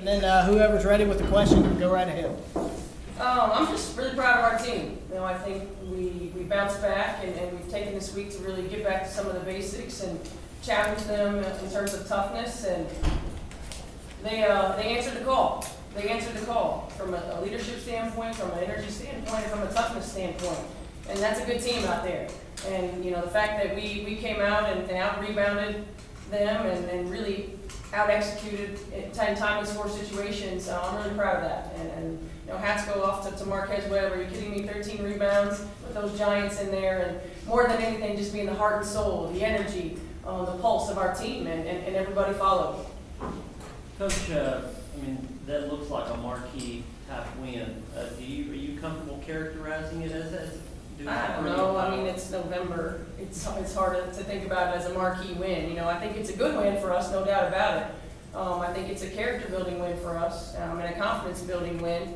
And then whoever's ready with the question can go right ahead. I'm just really proud of our team. I think we bounced back and we've taken this week to really get back to some of the basics and challenge them in terms of toughness. And they answered the call. They answered the call from a leadership standpoint, from an energy standpoint, and from a toughness standpoint. And that's a good team out there. And the fact that we came out and out-rebounded them and really out-executed in time and score situations, I'm really proud of that. And hats go off to Marquez Webb. Are you kidding me? 13 rebounds with those Giants in there, and more than anything, just being the heart and soul, the energy, the pulse of our team, and everybody followed. Coach, that looks like a marquee type win. Are you comfortable characterizing it as that? I don't know. It's November. It's hard to think about it as a marquee win. I think it's a good win for us, no doubt about it. I think it's a character-building win for us, and a confidence-building win.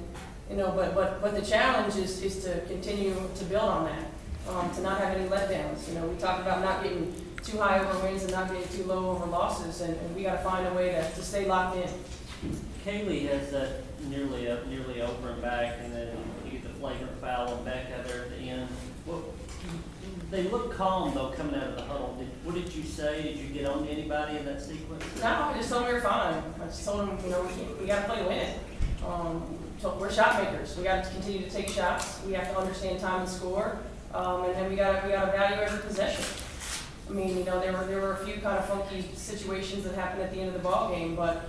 But the challenge is to continue to build on that, to not have any letdowns. We talked about not getting too high over wins and not getting too low over losses, and we got to find a way to stay locked in. Kaylee has that nearly over and back, and then you get the flagrant foul and back out there at the end. Well, they look calm though coming out of the huddle. What did you say? Did you get on to anybody in that sequence? No, I just told them we were fine. I just told them, we got to play to win it. So we're shot makers. We got to continue to take shots. We have to understand time and score, and then we got to value every possession. There were a few kind of funky situations that happened at the end of the ball game, but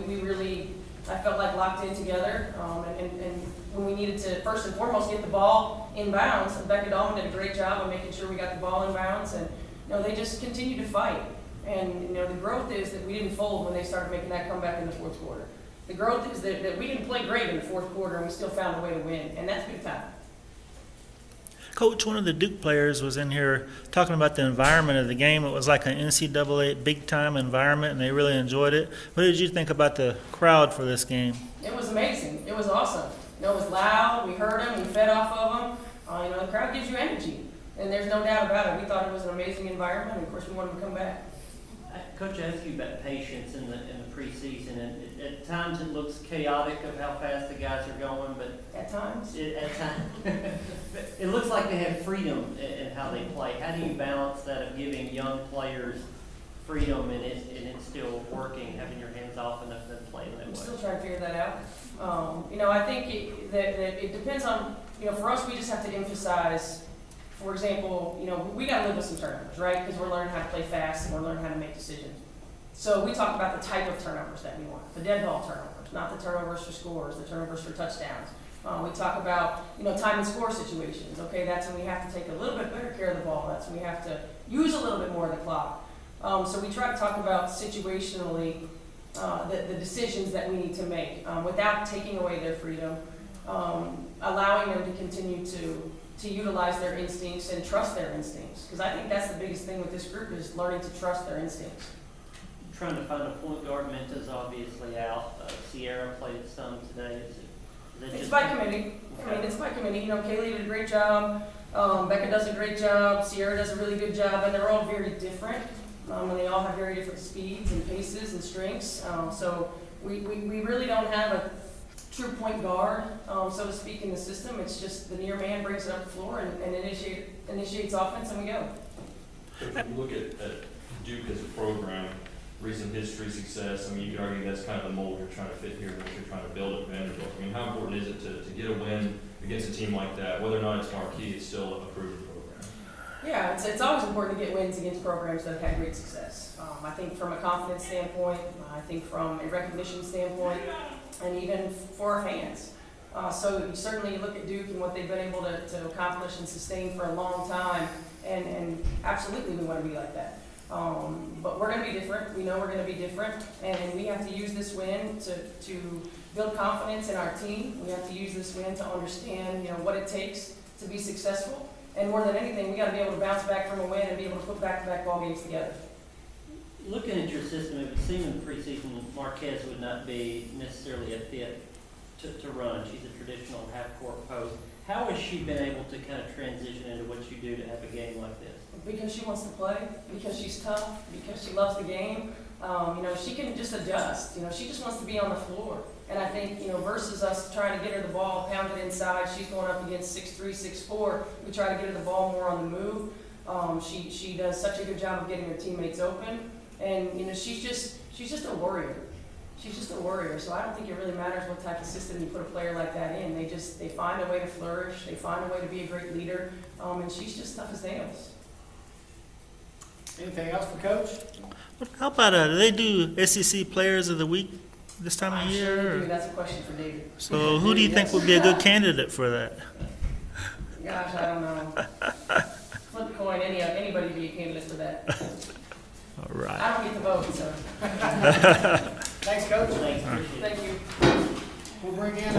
we really, I felt like locked in together, and when we needed to first and foremost get the ball in bounds, Becca Dahlman did a great job of making sure we got the ball in bounds, and they just continued to fight. And the growth is that we didn't fold when they started making that comeback in the fourth quarter. The growth is that we didn't play great in the fourth quarter, and we still found a way to win, and that's big time. Coach, one of the Duke players was in here talking about the environment of the game. It was like an NCAA big-time environment, and they really enjoyed it. What did you think about the crowd for this game? It was amazing. It was awesome. It was loud. We heard them. We fed off of them. The crowd gives you energy, and there's no doubt about it. We thought it was an amazing environment, and of course we wanted to come back. Coach, I asked you about patience in the preseason, and at times it looks chaotic of how fast the guys are going, but at times it looks like they have freedom in how they play. How do you balance that of giving young players freedom and it's still working, having your hands off enough to play in that way? I'm still trying to figure that out. I think that it depends on, for us, we just have to emphasize. For example, we got to live with some turnovers, right? Because we're learning how to play fast and we're learning how to make decisions. So we talk about the type of turnovers that we want. The dead ball turnovers, not the turnovers for scores, the turnovers for touchdowns. We talk about, time and score situations. Okay, that's when we have to take a little bit better care of the ball. That's when we have to use a little bit more of the clock. So we try to talk about situationally the decisions that we need to make without taking away their freedom, allowing them to continue to utilize their instincts and trust their instincts. Because I think that's the biggest thing with this group is learning to trust their instincts. Trying to find a point guard. Menta's obviously out. Sierra played some today. It's by committee. Okay. It's by committee. Kaylee did a great job. Becca does a great job. Sierra does a really good job. And they're all very different. And they all have very different speeds and paces and strengths. So we really don't have a true point guard, so to speak, in the system. It's just the near man brings it up the floor and initiates offense, and we go. If you look at Duke as a program, recent history, success, you could argue that's kind of the mold you're trying to fit here, what you're trying to build at Vanderbilt. How important is it to get a win against a team like that? Whether or not it's marquee, it's still a proven program. Yeah, it's always important to get wins against programs that have had great success. I think from a confidence standpoint, I think from a recognition standpoint, and even for our fans. So certainly you look at Duke and what they've been able to accomplish and sustain for a long time, and absolutely we want to be like that. But we're going to be different. We know we're going to be different, and we have to use this win to build confidence in our team. We have to use this win to understand, what it takes to be successful. And more than anything, we got to be able to bounce back from a win and be able to put back-to-back ball games together. Looking at your system, it would seem in the preseason Marquez would not be necessarily a fit to run. She's a traditional half-court post. How has she been able to kind of transition into what you do to have a game like this? Because she wants to play, because she's tough, because she loves the game. You know, she can just adjust. You know, she just wants to be on the floor. And I think, you know, versus us trying to get her the ball pounded inside, she's going up against 6'3", 6'4". We try to get her the ball more on the move. She does such a good job of getting her teammates open. And, you know, she's just a warrior. She's just a warrior. So I don't think it really matters what type of system you put a player like that in. They find a way to flourish. They find a way to be a great leader. And she's just tough as nails. Anything else for Coach? How about, do they do SEC Players of the Week this time of I'm year? sure they or- do. That's a question for David. So who do you think would be a good candidate for that? Gosh, I don't know. Flip a coin, anybody be a candidate for that. All right. I don't get the vote, so Thanks, Coach. Thanks, appreciate it. thank you. We'll bring in,